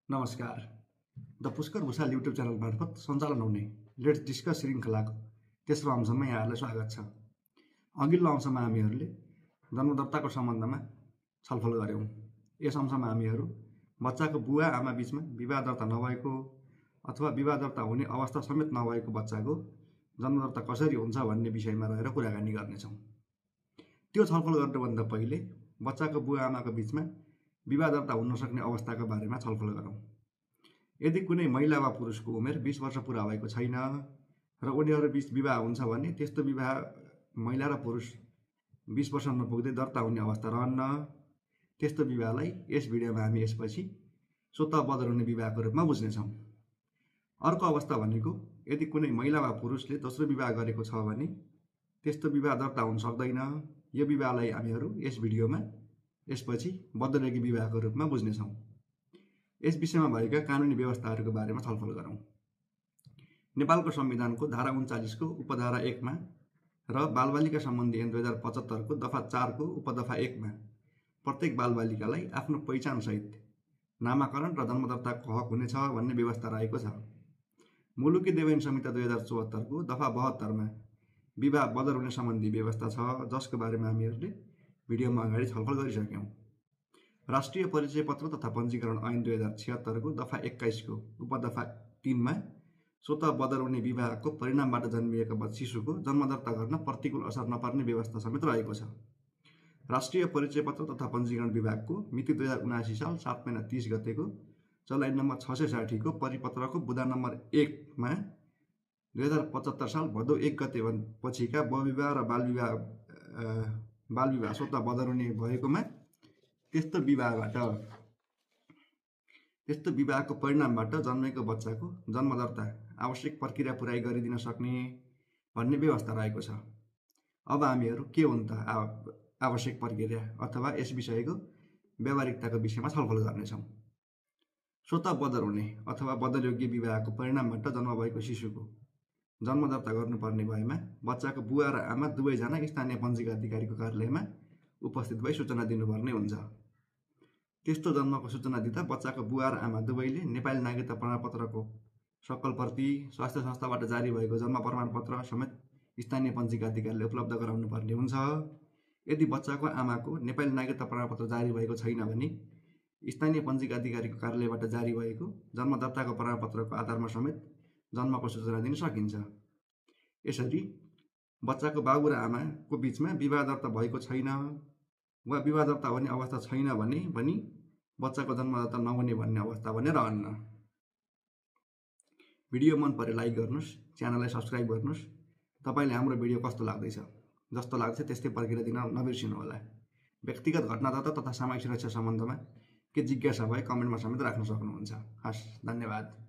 नमस्कार। The Pushkar Bhusal YouTube channel मार्फत सञ्चालन हुने लेट्स डिस्कस श्रृङ्खलाको तेस्रो अंशमा यहाँहरूलाई स्वागत छ। अघिल्लो अंशमा हामीहरूले जन्मदत्ताको सम्बन्धमा छलफल गर्यौं। यस अंशमा हामीहरू बच्चाको बुवा आमा बीचमा विवाह दर्ता नभएको अथवा विवाह दर्ता हुने अवस्था समेत नभएको बच्चाको जन्मदर्ता कसरी हुन्छ भन्ने विषयमा रहेर कुराकानी गर्नेछौँ। त्यो छलफल गर्नुभन्दा पहिले बच्चाको बुवा आमाको बीचमा विवाह दर्ता हुन सक्ने अवस्थाका बारेमा छलफल गरौँ। यदि कुनै महिला वा पुरुषको उमेर 20 वर्ष पुरा भएको छैन र उनीहरू बीच विवाह हुन्छ भने त्यस्तो विवाह महिला र पुरुष 20 वर्ष नपुग्दै दर्ता हुने अवस्था रहन्न। त्यस्तो विवाहलाई यस भिडियोमा हामी यसपछि स्वतः बदर हुने विवाहको रूपमा बुझ्नेछौँ। अर्को अवस्था भनेको यदि कुनै महिला वा पुरुषले दोस्रो विवाह गरेको छ भने त्यस्तो विवाह दर्ता हुन सक्दैन। यो विवाहलाई हामीहरू यस भिडियोमा यसपछि बदरेगी विवाहको रूपमा बुझ्नेछौँ। यस विषयमा भएका कानुनी व्यवस्थाहरूको बारेमा छलफल गरौँ। नेपालको संविधानको धारा 39 को उपधारा 1 मा र बालबालिका सम्बन्धी ऐन 2075 को दफा 4 को उपदफा 1 मा प्रत्येक बालबालिकालाई आफ्नो पहिचान सहित नामाकरण र जन्मदर्ताको हक हुनेछ भन्ने व्यवस्था रहेको छ। मुलुकी देवान संहिता 2074 को दफा 72 मा विवाह बदर हुने सम्बन्धी व्यवस्था छ, जसको बारेमा हामीहरूले भिडियोमा अगाडि छलफल गरिसक्यौं। राष्ट्रिय परिचय पत्र तथा पञ्जीकरण ऐन 2076 को दफा 21 को उपदफा 3 मा स्वतः बदर हुने विवाहको परिणामबाट जन्मिएका शिशुको जन्मदर्ता गर्न प्रतिकूल असर नपर्ने व्यवस्था समेत रहेको छ। राष्ट्रिय परिचय पत्र तथा पञ्जीकरण विभागको मिति 2079 साल 7 महिना 30 गतेको चलाइ नम्बर 660 को परिपत्रको बुँदा नम्बर 1 मा 2075 साल भदौ 1 गते पछिका बहुविवाह र बालविवाह स्वतः बदर हुने भएकोमा त्यस्तो विवाहको परिणामबाट जन्मेको बच्चाको जन्मदर्ता आवश्यक प्रक्रिया पुराइ गरिदिन सक्ने भन्ने व्यवस्था रहेको छ। अब हामीहरू के हुन् त आवश्यक प्रक्रिया अथवा यस विषयको व्यावहारिकताको विषयमा छलफल गर्नेछौँ। स्वतः बदर हुने अथवा बदरयोग्य विवाहको परिणामबाट जन्म भएको शिशुको जन्मदर्ता गर्नुपर्ने भएमा बच्चाको बुवा र आमा दुवैजना स्थानीय पञ्जीका अधिकारीको कार्यालयमा उपस्थित भई सूचना दिनुपर्ने हुन्छ। त्यस्तो जन्मको सूचना दिँदा बच्चाको बुवा र आमा दुवैले नेपाली नागरिकता प्रमाणपत्रको सक्कल प्रति, स्वास्थ्य संस्थाबाट जारी भएको जन्म प्रमाणपत्र समेत स्थानीय पञ्जीका अधिकारीले उपलब्ध गराउनु पर्ने हुन्छ। यदि बच्चाको आमाको नेपाली नागरिकता प्रमाणपत्र जारी भएको छैन भने स्थानीय पञ्जीका अधिकारीको कार्यालयबाट जारी भएको जन्मदर्ताको प्रमाणपत्रको आधारमा समेत जन्मको सूचना दिन सकिन्छ। यसरी बच्चाको बाबु र आमाको बीचमा विवाह दर्ता भएको छैन वा विवाह दर्ता हुने अवस्था छैन भने पनि बच्चाको जन्मदर्ता नहुने भन्ने अवस्था भने रहन्न। भिडियो मन परे लाइक गर्नुस्, च्यानललाई सब्स्क्राइब गर्नुस्। तपाईले हाम्रो भिडियो कस्तो लाग्दैछ, जस्तो लाग्छ त्यस्तै प्रक्रिया दिन नबिर्सिनु होला। व्यक्तिगत घटनादत्ता तथा सामाजिक सुरक्षा सम्बन्धमा के जिज्ञासा भए कमेन्टमा समेत राख्न सक्नुहुन्छ। हस्, धन्यवाद।